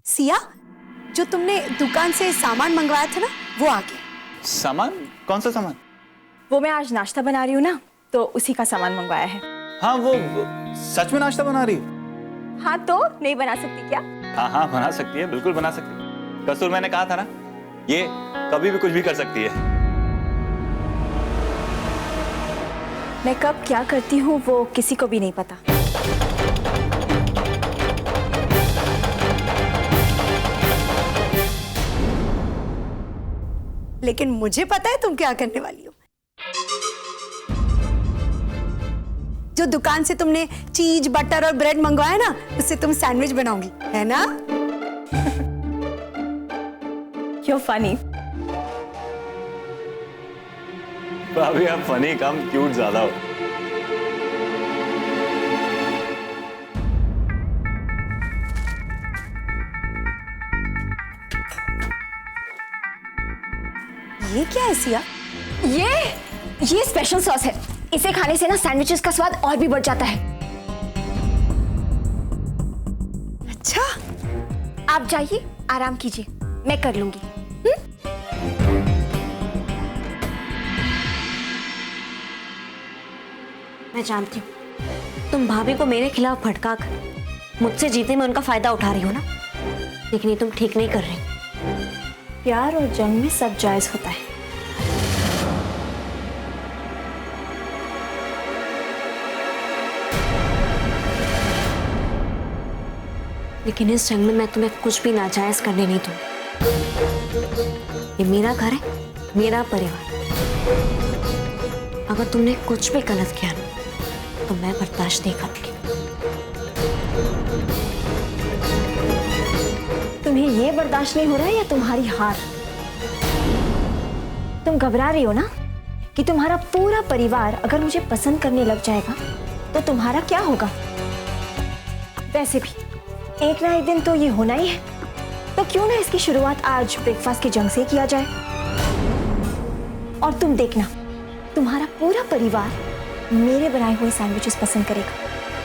सिया, जो तुमने दुकान से सामान मंगवाया था ना, वो आ गया। सामान? कौन सा सामान? वो मैं आज नाश्ता बना रही हूँ ना, तो उसी का सामान मंगवाया है। हाँ, वो सच में नाश्ता बना रही हो? हाँ, तो नहीं बना सकती क्या? हाँ हाँ, बना सकती है, बिल्कुल बना सकती है। कस्तूर, मैंने कहा था ना, ये कभी भी कुछ भी कर सकती है। मैं कब क्या करती हूँ वो किसी को भी नहीं पता। लेकिन मुझे पता है तुम क्या करने वाली हो। जो दुकान से तुमने चीज, बटर और ब्रेड मंगवाया ना, उससे तुम सैंडविच बनाओगी, है ना? You're funny। भाभी, आप फनी कम क्यूट ज्यादा हो। ये क्या है सिया? ये स्पेशल सॉस है। इसे खाने से ना सैंडविचेस का स्वाद और भी बढ़ जाता है। अच्छा, आप जाइए, आराम कीजिए, मैं कर लूंगी। मैं जानती हूँ तुम भाभी को मेरे खिलाफ भड़का कर मुझसे जीतने में उनका फायदा उठा रही हो ना, लेकिन ये तुम ठीक नहीं कर रही। प्यार और जंग में सब जायज होता है। लेकिन इस जंग में मैं तुम्हें कुछ भी नाजायज करने नहीं दूंगी। ये मेरा घर है, मेरा परिवार। अगर तुमने कुछ भी गलत किया ना, तो मैं बर्दाश्त नहीं करूंगी। तुम्हें ये बर्दाश्त नहीं हो रहा है या तुम्हारी हार? तुम घबरा रही हो ना कि तुम्हारा पूरा परिवार अगर मुझे पसंद करने लग जाएगा तो तुम्हारा क्या होगा? वैसे भी एक ना एक दिन तो ये होना ही है, तो क्यों ना इसकी शुरुआत आज ब्रेकफास्ट के जंग से किया जाए। और तुम देखना, तुम्हारा पूरा परिवार मेरे बनाए हुए सैंडविचेस पसंद करेगा,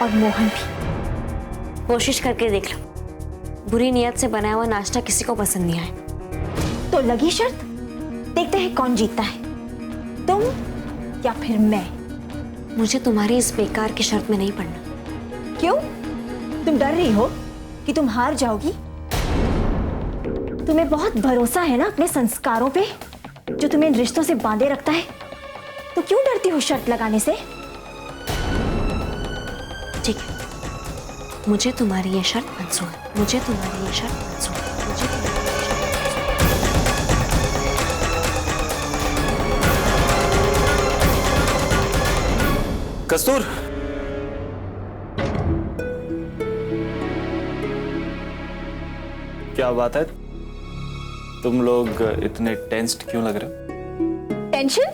और मोहन भी। कोशिश करके देख लो, बुरी नियत से बनाया हुआ नाश्ता किसी को पसंद नहीं आए। तो लगी शर्त, देखते हैं कौन जीतता है, तुम या फिर मैं। मुझे तुम्हारी इस बेकार की शर्त में नहीं पड़ना। क्यों? तुम डर रही हो कि तुम हार जाओगी? तुम्हें बहुत भरोसा है ना अपने संस्कारों पे, जो तुम्हें इन रिश्तों से बांधे रखता है, तो क्यों डरती हो शर्त लगाने से? ठीक है, मुझे तुम्हारी ये शर्त मंजूर है। मुझे तुम्हारी ये शर्त मंजूर है। मुझे तुम्हारी ये शर्त। कस्तूर, क्या बात है? तुम लोग इतने टेंस्ड क्यों लग रहे हो? टेंशन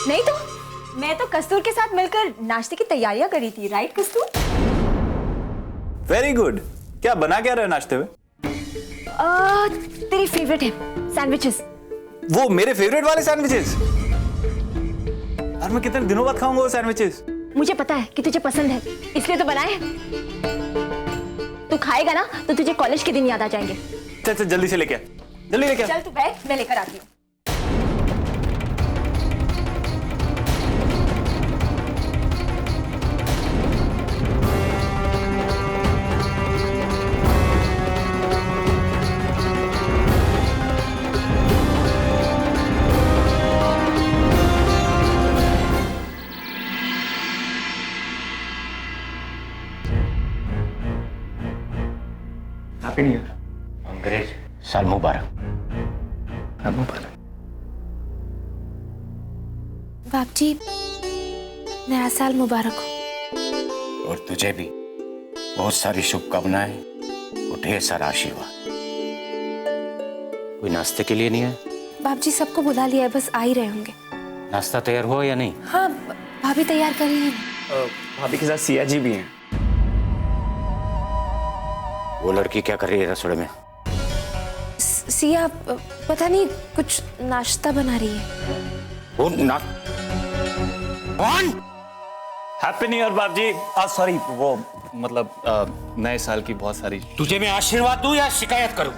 नहीं तो मैं तो कस्तूर के साथ मिलकर नाश्ते की तैयारियां करी थी। राइट कस्तूर? Very good. क्या बना क्या रहे हो नाश्ते में? तेरी फेवरेट है सैंडविचेस। वो मेरे फेवरेट वाले सैंडविचेस? और मैं कितने दिनों बाद खाऊंगा वो सैंडविचेस? मुझे पता है कि तुझे पसंद है, इसलिए तो बनाए हैं। तू खाएगा ना तो तुझे कॉलेज के दिन याद आ जाएंगे। चल जल्दी से लेके आ, जल्दी लेके आ। चल तू बैठ, मैं लेकर आती हूँ। Happy new year. अंग्रेज साल मुबारक। बाप जी, नया साल मुबारक हो। और तुझे भी बहुत सारी शुभकामनाएं और ढेर सारा आशीर्वाद। कोई नाश्ते के लिए नहीं है? बाप जी सबको बुला लिया है, बस आ ही रहे होंगे। नाश्ता तैयार हुआ या नहीं? हाँ, भाभी तैयार कर रही है। भाभी के साथ सिया जी भी हैं। वो लड़की क्या कर रही है रसोड़े में? सिया पता नहीं कुछ नाश्ता बना रही है। वो ना कौन? हैप्पी न्यू ईयर बाप जी। सॉरी, वो मतलब नए साल की बहुत सारी। तुझे मैं आशीर्वाद दूं या शिकायत करूं?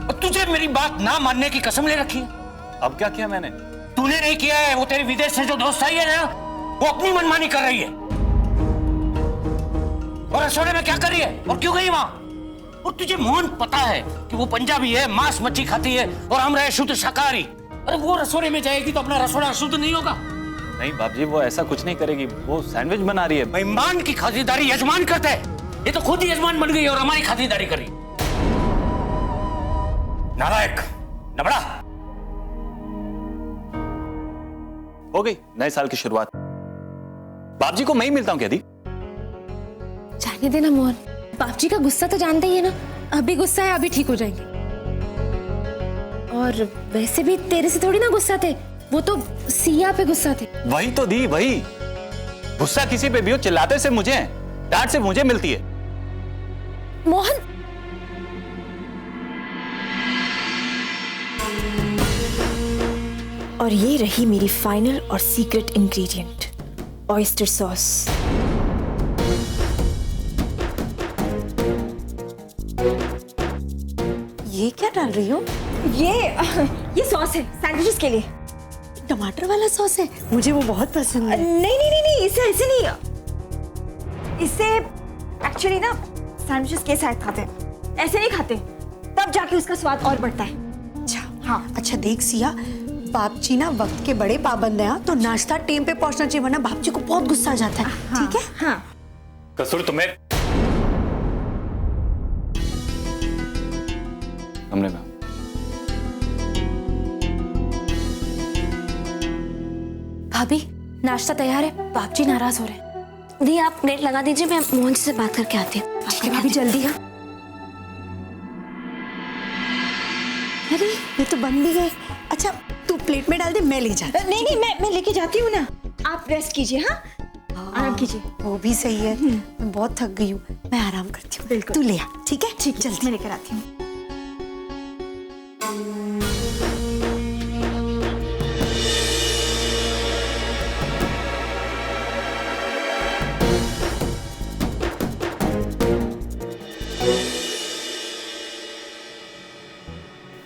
और तुझे मेरी बात ना मानने की कसम ले रखी है। अब क्या किया मैंने? तूने नहीं किया है, वो तेरे विदेश से जो दोस्त आई है ना, वो अपनी मनमानी कर रही है। और रसोड़े में क्या कर रही है और क्यों गई वहां? और तुझे मोहन पता है कि वो पंजाबी है, मांस मच्छी खाती है, और हम रहे शुद्ध शाकाहारी। अरे वो रसोड़े में जाएगी तो अपना रसोड़ा शुद्ध नहीं होगा? नहीं बाप जी, वो ऐसा कुछ नहीं करेगी, वो सैंडविच बना रही है। मेहमान की खातिरदारी यजमान करते हैं, ये तो खुद ही यजमान बन गई और हमारी खातिरदारी करी। नालायक, नबड़ा। हो गई नए साल की शुरुआत। बाप जी को मैं ही मिलता हूँ क्या दी? जाने देना मोहन, बाप जी का गुस्सा तो जानते ही है ना, अभी गुस्सा है, अभी ठीक हो जाएंगे। और वैसे भी तेरे से थोड़ी ना गुस्सा थे, वो तो सिया पे गुस्सा थे। वही तो दी, वही। गुस्सा किसी पे भी हो, चिल्लाते से मुझे, डांट से मुझे मिलती है। मोहन, और ये रही मेरी फाइनल और सीक्रेट इंग्रेडिएंट, ऑयस्टर सॉस। ये क्या डाल रही हो? ये सॉस है सैंडविचेस के लिए। टमाटर वाला सॉस है, मुझे वो बहुत पसंद है। नहीं, इसे ऐसे नहीं, इसे एक्चुअली ना सैंडविचेस के साथ खाते हैं, ऐसे नहीं खाते, तब जाके उसका स्वाद और बढ़ता है। अच्छा हाँ, अच्छा देख सिया, बाप जी ना वक्त के बड़े पाबंद हैं, तो नाश्ता टाइम पे पहुंचना चाहिए, वरना बाप जी को बहुत गुस्सा आ जाता है। ठीक है? हाँ। कसूर तुम्हें। हमने कहा भाभी नाश्ता तैयार है, बाप जी नाराज हो रहे हैं। दी आप प्लेट लगा दीजिए, मैं मोहन जी से बात करके आती हूँ। ठीक है भाभी, जल्दी। हाँ अरे ये तो बन भी गए। अच्छा तू प्लेट में डाल दे, मैं ले जाती हूँ। नहीं, मैं लेके जाती हूँ ना, आप रेस्ट कीजिए। हाँ, आराम कीजिए। वो भी सही है, मैं बहुत थक गई हूँ, मैं आराम करती हूँ। बिल्कुल। तू ले आ, ठीक है? ठीक, जल्दी मैं लेकर आती हूँ।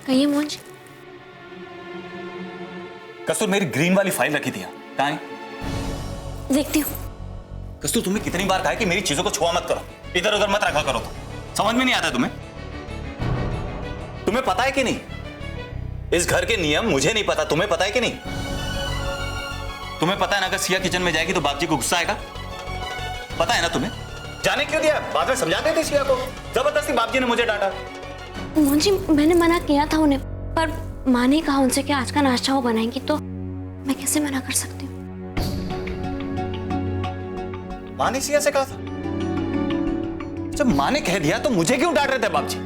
कहिए मोहन जी। कसूर मेरी ग्रीन वाली फाइल रखी थी, कहाँ है? देखती हूँ। कस्तूर तुम्हें कितनी बार कहा है कि मेरी चीजों को छुआ मत करो, इधर उधर मत रखा करो। तो समझ में नहीं आता तुम्हें? तुम्हें पता है कि नहीं इस घर के नियम? मुझे नहीं पता, तुम्हें पता है कि नहीं? तुम्हें पता है ना, अगर सिया किचन में जाएगी तो बाप जी को गुस्सा आएगा? पता है ना तुम्हें? जाने क्यों दिया? बाद में समझाते थे सिया को, जबरदस्ती बाप जी ने मुझे डांटा। मोहन जी मैंने मना किया था उन्हें, पर माँ ने कहा उनसे कि आज का नाश्ता वो बनाएंगी, तो मैं कैसे मना कर सकती हूँ? माँ ने सिया से कहा था? जब माँ ने कह दिया तो मुझे क्यों डांट रहे थे बाप जी?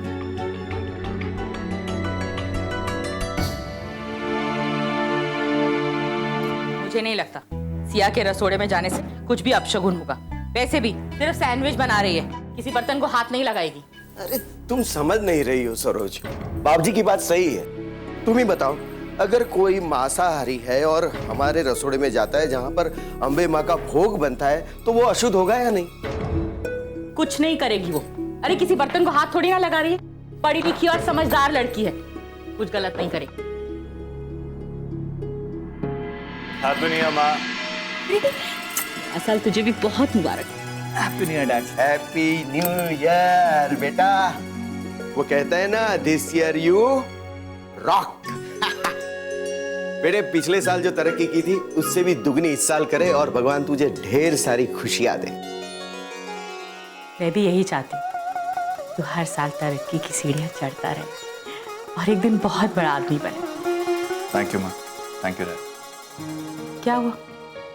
मुझे नहीं लगता सिया के रसोड़े में जाने से कुछ भी अपशगुन होगा। वैसे भी सिर्फ सैंडविच बना रही है, किसी बर्तन को हाथ नहीं लगाएगी। अरे तुम समझ नहीं रही हो सरोज, बाबूजी की बात सही है। तुम ही बताओ, अगर कोई मांसाहारी है और हमारे रसोड़े में जाता है जहां पर अंबे माँ का भोग बनता है, तो वो अशुद्ध होगा या नहीं? कुछ नहीं करेगी वो। अरे किसी बर्तन को हाथ थोड़ी ना लगा रही है, पढ़ी लिखी और समझदार लड़की है, कुछ गलत नहीं करेगी। हैप्पी न्यू ईयर माँ। असल तुझे भी बहुत मुबारक। Happy new year dad. Happy new year बेटा। वो कहता है ना, दिस ईयर यू रॉक। बेटे पिछले साल जो तरक्की की थी उससे भी दुगनी इस साल करे और भगवान तुझे ढेर सारी खुशियां दे। मैं भी यही चाहती हूँ, तू हर साल तरक्की की सीढ़ियाँ चढ़ता रहे और एक दिन बहुत बड़ा आदमी बने। थैंक यू माँ, थैंक यू डैड। क्या हुआ,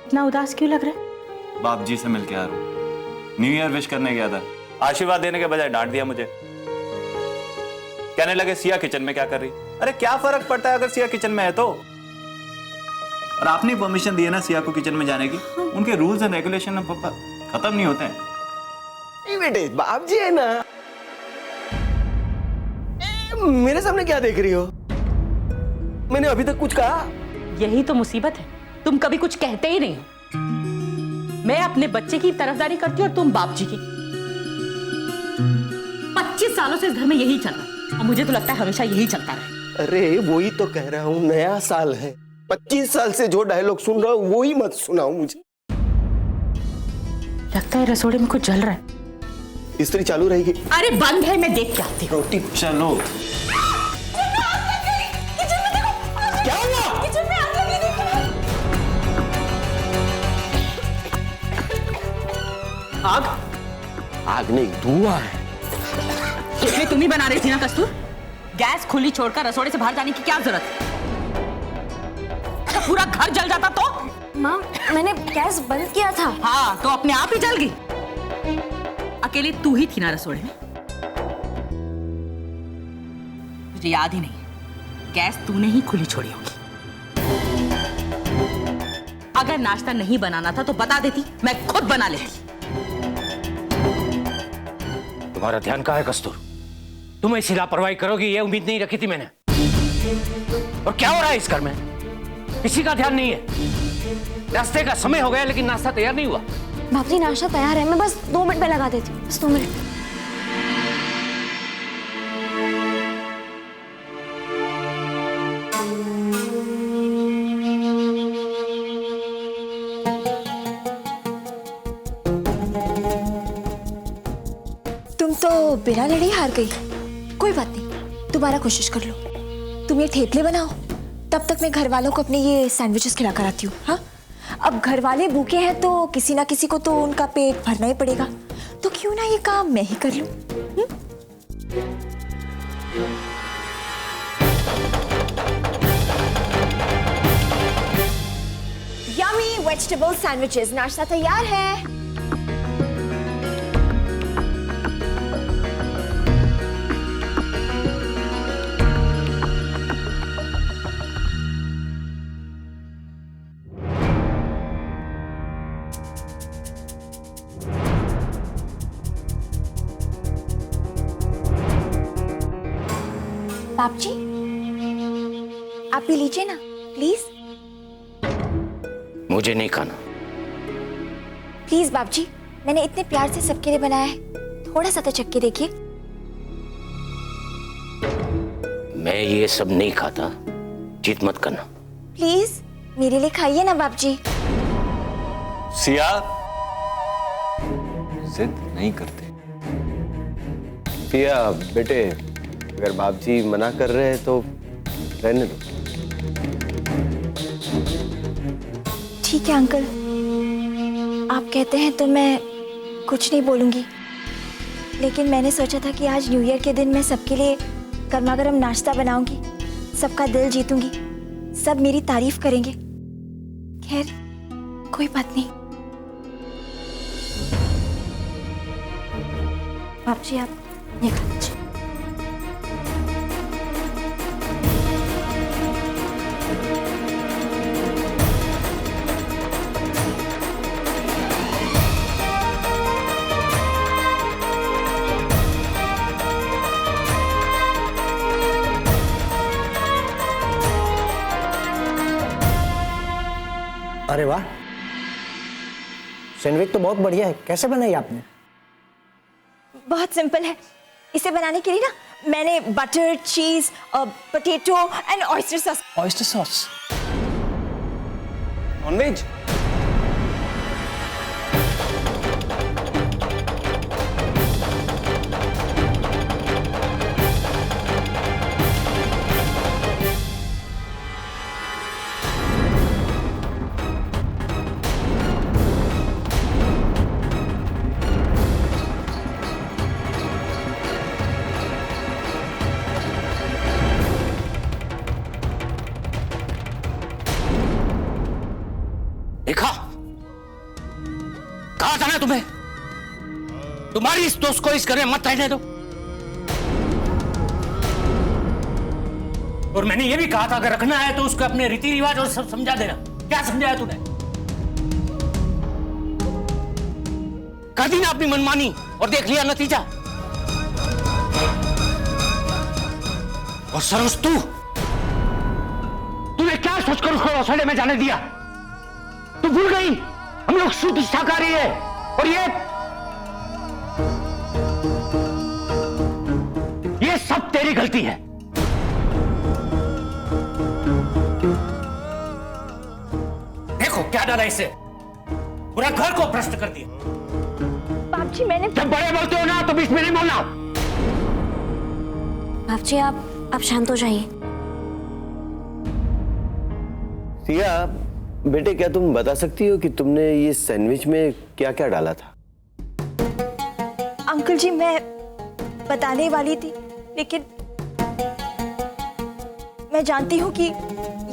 इतना उदास क्यों लग रहा है? बाप जी से मिल के आ रहा हूँ, न्यू ईयर विश करने गया था, आशीर्वाद देने के बजाय डांट दिया मुझे। कहने लगे सिया किचन में क्या कर रही? अरे क्या फर्क पड़ता है अगर सिया किचन में है तो? और आपने परमिशन दी है ना सिया को किचन में जाने की, उनके रूल्स एंड रेगुलेशन ना पापा खत्म नहीं होते हैं। नहीं बेटे, बाप जी है ना। मेरे सामने क्या देख रही हो? मैंने अभी तक कुछ कहा? यही तो मुसीबत है, तुम कभी कुछ कहते ही नहीं हो। मैं अपने बच्चे की तरफदारी करती हूँ और तुम बाप जी की। 25 सालों से इस घर में यही चल रहा है और मुझे तो लगता है हमेशा यही चलता रहे। अरे वही तो कह रहा हूँ, नया साल है। 25 साल से जो डायलॉग सुन रहा हूँ वही मत सुनाओ मुझे। लगता है रसोड़े में कुछ जल रहा है। इस्त्री चालू रहेगी। अरे बंद है, मैं देख के आती हूँ। रोटी चलो। क्या हुआ? आग? आग नहीं, धुआं है। इसलिए तुम ही बना रही थी ना कस्तूर? गैस खुली छोड़कर रसोड़े से बाहर जाने की क्या जरूरत है? पूरा घर जल जाता तो? माँ, मैंने गैस बंद किया था। हाँ, तो अपने आप ही जल गई। अकेले तू ही थी ना रसोड़े में? मुझे याद ही नहीं, गैस तूने ही खुली छोड़ी होगी। अगर नाश्ता नहीं बनाना था तो बता देती, मैं खुद बना लेती। तुम्हारा ध्यान कहाँ है कस्तूर? तुम ऐसी लापरवाही करोगी ये उम्मीद नहीं रखी थी मैंने। और क्या हो रहा है इस घर में? किसी का ध्यान नहीं है। नाश्ते का समय हो गया लेकिन नाश्ता तैयार नहीं हुआ। बाप जी नाश्ता तैयार है, मैं बस 2 मिनट में लगा देती हूँ, बस 2 मिनट। तुम तो बिना लड़े हार गई। कोई बात नहीं, दोबारा कोशिश कर लो। तुम ये थेपले बनाओ, तब तक मैं घर वालों को अपने ये सैंडविचेस खिला कर आती हूँ। हाँ, अब घर वाले भूखे हैं तो किसी ना किसी को तो उनका पेट भरना ही पड़ेगा, तो क्यों ना ये काम मैं ही कर लूं? यम्मी वेजिटेबल सैंडविचेस, नाश्ता तैयार है। बाप जी, आप भी लीजिए ना प्लीज। मुझे नहीं खाना। प्लीज बाप जी, मैंने इतने प्यार से सबके लिए बनाया है, थोड़ा सा तो चख के देखिए। मैं ये सब नहीं खाता, जिद मत करना। प्लीज मेरे लिए खाइए ना बाप जी। सिया, जिद नहीं करते। पिया बेटे, अगर बाप जी मना कर रहे हैं तो रहने दो। ठीक है अंकल, आप कहते हैं तो मैं कुछ नहीं बोलूंगी, लेकिन मैंने सोचा था कि आज न्यू ईयर के दिन मैं सबके लिए गर्मा गर्म नाश्ता बनाऊंगी, सबका दिल जीतूंगी, सब मेरी तारीफ करेंगे। खैर कोई बात नहीं। बाप जी आप ये खा लीजिए। अरे वाह, सैंडविच तो बहुत बढ़िया है। कैसे बनाई आपने? बहुत सिंपल है। इसे बनाने के लिए ना मैंने butter, cheese, potato and oyster sauce. Oyster sauce? Non veg? देखा, कहा था ना तुम्हें, तुम्हारी इस दोस्त को इस घर में मत रहने दो। और मैंने ये भी कहा था अगर रखना है तो उसको अपने रीति रिवाज और सब समझा देना। क्या समझाया तूने? कर दी ना अपनी मनमानी और देख लिया नतीजा। और सरोज तूने क्या सोचकर उसको रसोड़े में जाने दिया? तू भूल गई हम लोग शुद्ध शाकाहारी है। और ये सब तेरी गलती है। देखो क्या डाला इसे, पूरा घर को भ्रष्ट कर दिया। बाप जी मैंने जब बड़े बोलते हो ना तो बीच में नहीं बोलना। बाप जी आप शांत हो जाइए। सिया बेटे, क्या तुम बता सकती हो कि तुमने ये सैंडविच में क्या क्या डाला था? अंकल जी मैं बताने वाली थी, लेकिन मैं जानती हूँ कि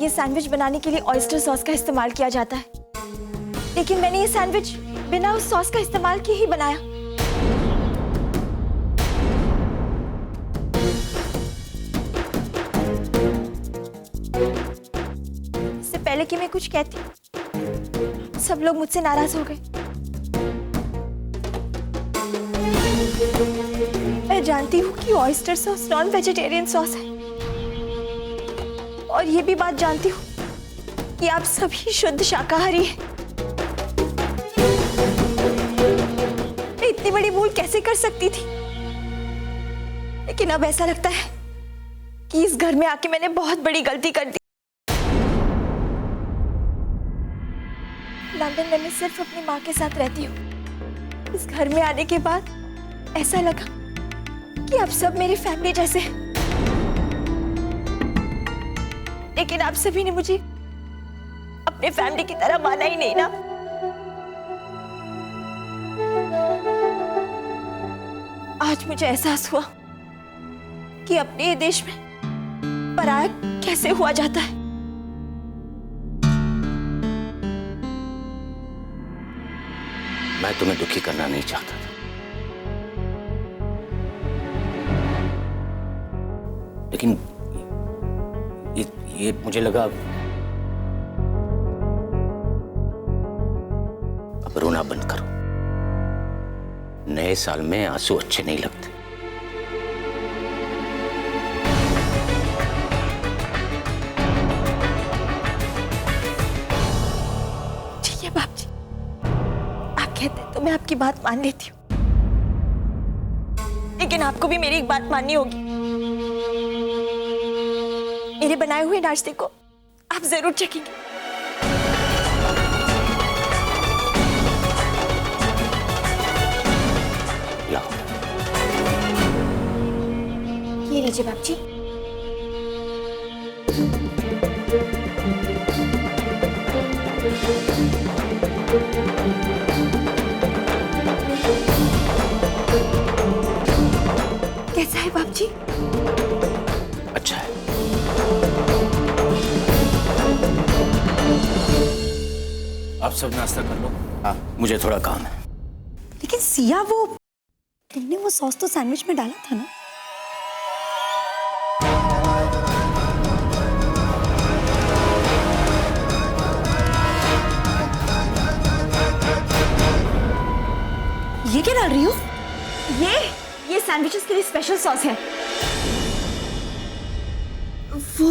ये सैंडविच बनाने के लिए ऑयस्टर सॉस का इस्तेमाल किया जाता है, लेकिन मैंने ये सैंडविच बिना उस सॉस का इस्तेमाल किए ही बनाया। इससे पहले कि मैं कुछ कहती, सब लोग मुझसे नाराज हो गए। मैं जानती हूँ कि oyster sauce non vegetarian sauce है, और ये भी बात जानती हूँ कि आप सभी शुद्ध शाकाहारी हैं। मैं इतनी बड़ी भूल कैसे कर सकती थी? लेकिन अब ऐसा लगता है कि इस घर में आके मैंने बहुत बड़ी गलती कर दी। लंदन में मैं सिर्फ अपनी माँ के साथ रहती हूँ। इस घर में आने के बाद ऐसा लगा कि आप सब मेरी फैमिली जैसे हैं। लेकिन आप सभी ने मुझे अपने फैमिली की तरह माना ही नहीं ना। आज मुझे एहसास हुआ कि अपने देश में पराया कैसे हुआ जाता है। मैं तुम्हें दुखी करना नहीं चाहता था, लेकिन ये मुझे लगा अब रोना बंद करो। नए साल में आंसू अच्छे नहीं लगते। ठीक है बाप जी, आप कहते हैं तो मैं आपकी बात मान लेती हूँ, लेकिन आपको भी मेरी एक बात माननी होगी। मेरे बनाए हुए नाश्ते को आप जरूर चखेंगे। लाओ। ये लीजिए बाप जी। कैसा है बाप जी? अच्छा है। आप सब नाश्ता कर लो। हाँ, मुझे थोड़ा काम है। लेकिन सिया, वो तुमने वो सॉस तो सैंडविच में डाला था ना? ये क्या डाल रही हो? ये सैंडविचेस के लिए स्पेशल सॉस है। वो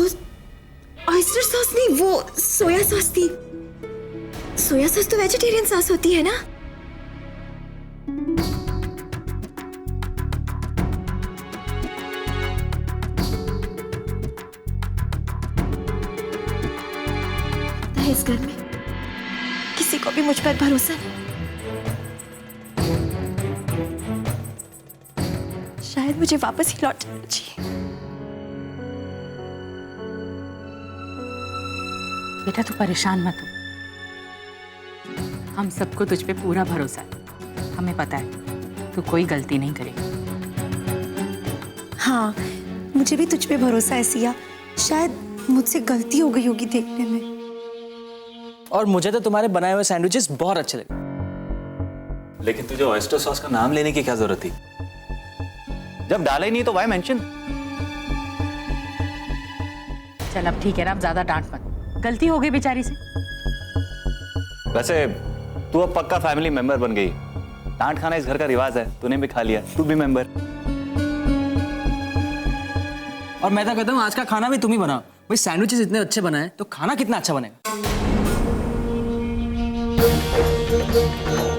ऑयस्टर सॉस नहीं, वो सोया सॉस थी। सोया सॉस तो वेजिटेरियन सॉस होती है ना? लगता है इस घर में किसी को भी मुझ पर भरोसा नहीं। शायद मुझे वापस ही लौट जाना चाहिए। बेटा तू परेशान मत हो, हम सबको तुझ पे पूरा भरोसा है। हमें पता है तू कोई गलती नहीं करेगी। हाँ, मुझे भी तुझ पे भरोसा है सिया। शायद मुझसे गलती हो गई होगी देखने में। और मुझे तो तुम्हारे बनाए हुए सैंडविचेस बहुत अच्छे लगे। लेकिन तुझे ऑयस्टर सॉस का नाम लेने की क्या जरूरत थी? जब डाला ही नहीं तो व्हाई मेंशन? चल अब ठीक है ना, अब ज्यादा डांट मत, गलती हो गई बेचारी से। वैसे तू अब पक्का फैमिली मेंबर बन गई। डांट खाना इस घर का रिवाज है, तूने भी खा लिया, तू भी मेंबर। और मैं तो कहता हूँ आज का खाना भी तुम ही बनाओ। भाई सैंडविचेस इतने अच्छे बनाए तो खाना कितना अच्छा बनेगा। है।